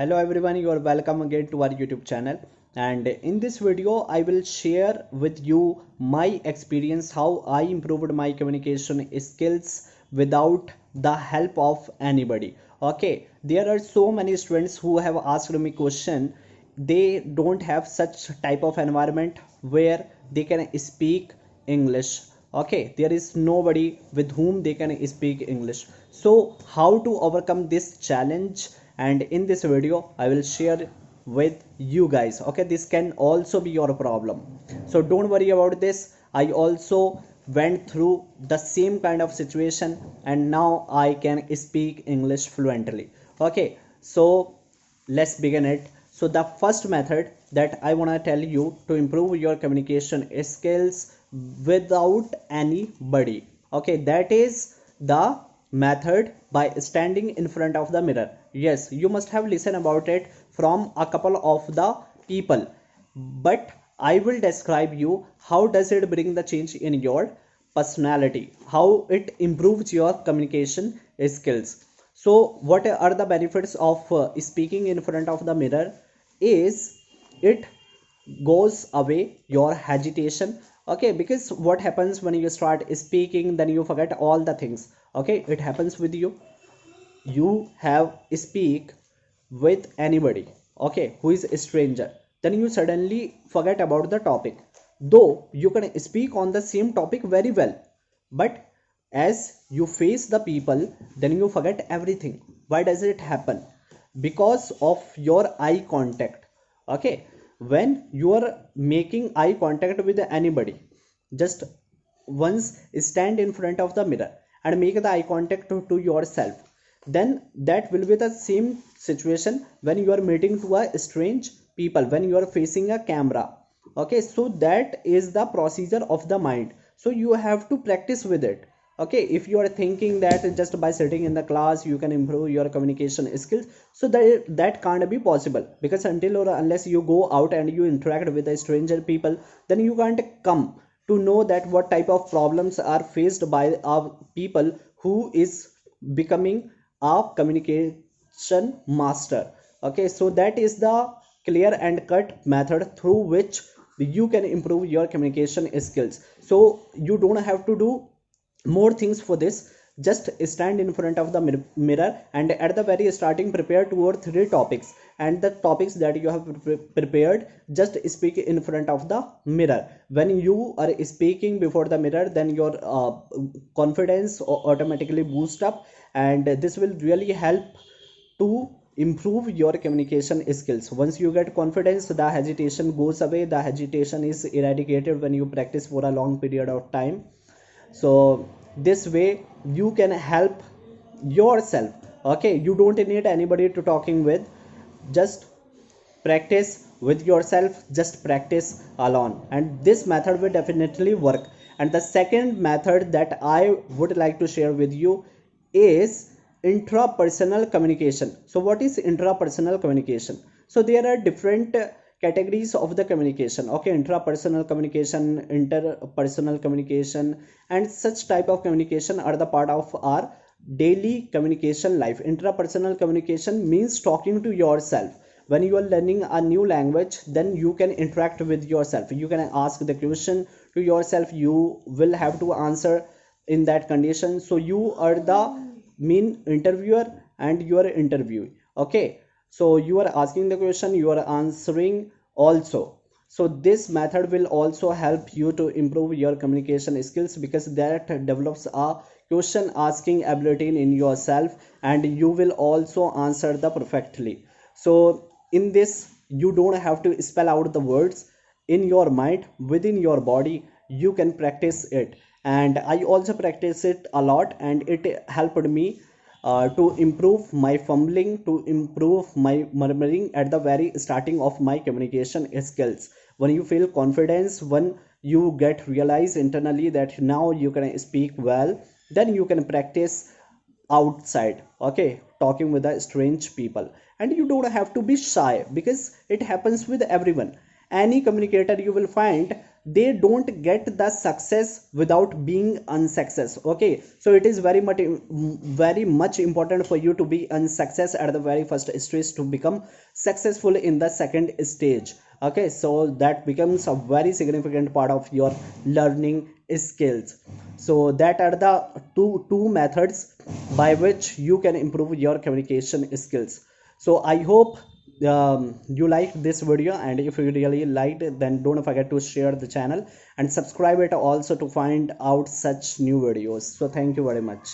Hello everyone, you are welcome again to our YouTube channel. And in this video I will share with you my experience how I improved my communication skills without the help of anybody. Okay, there are so many students who have asked me question. They don't have such type of environment where they can speak English. Okay, there is nobody with whom they can speak English. So how to overcome this challenge? And in this video I will share with you guys. Okay, this can also be your problem, so don't worry about this. I also went through the same kind of situation and now I can speak English fluently. Okay, so let's begin it. So the first method that I want to tell you to improve your communication skills without anybody, okay, that is the method by standing in front of the mirror. Yes, you must have listened about it from a couple of the people, but I will describe you how does it bring the change in your personality, how it improves your communication skills. So what are the benefits of speaking in front of the mirror is it goes away your hesitation. Okay, because what happens when you start speaking, then you forget all the things. Okay, it happens with you. You have speak with anybody, okay, who is a stranger, then you suddenly forget about the topic, though you can speak on the same topic very well, but as you face the people, then you forget everything. Why does it happen? Because of your eye contact. Okay, when you are making eye contact with anybody, just once stand in front of the mirror and make the eye contact to yourself, then that will be the same situation when you are meeting to a strange people, when you are facing a camera. Okay, so that is the procedure of the mind, so you have to practice with it. Okay, if you are thinking that just by sitting in the class you can improve your communication skills, so that can't be possible, because until or unless you go out and you interact with the stranger people, then you can't come to know that what type of problems are faced by our people who is becoming a communication master. Okay, so that is the clear and cut method through which you can improve your communication skills. So you don't have to do more things for this. Just stand in front of the mirror and at the very starting prepare 2 or 3 topics, and the topics that you have prepared, just speak in front of the mirror. When you are speaking before the mirror, then your confidence automatically boost up, and this will really help to improve your communication skills. Once you get confidence, the hesitation goes away. The hesitation is eradicated when you practice for a long period of time. So this way you can help yourself. Okay, you don't need anybody to talking with. Just practice with yourself, just practice alone, and this method will definitely work. And the second method that I would like to share with you is intrapersonal communication. So what is intrapersonal communication? So there are different categories of the communication. Okay, intrapersonal communication, interpersonal communication, and such type of communication are the part of our daily communication life. Intrapersonal communication means talking to yourself. When you are learning a new language, then you can interact with yourself. You can ask the question to yourself, you will have to answer in that condition. So you are the main interviewer and you are interviewee. Okay, so you are asking the question, you are answering also. So this method will also help you to improve your communication skills, because that develops a question asking ability in yourself, and you will also answer the perfectly. So in this, you don't have to spell out the words in your mind, within your body. You can practice it, and I also practice it a lot, and it helped me to improve my fumbling, to improve my murmuring at the very starting of my communication skills. When you feel confidence, when you get realize internally that now you can speak well, then you can practice outside. Okay, talking with the strange people, and you don't have to be shy, because it happens with everyone. Any communicator you will find, they don't get the success without being unsuccess. Okay, so it is very much important for you to be unsuccess at the very first stage to become successful in the second stage. Okay, so that becomes a very significant part of your learning skills. So that are the two methods by which you can improve your communication skills. So I hope you liked this video, and if you really liked it, then don't forget to share the channel and subscribe it also to find out such new videos. So thank you very much.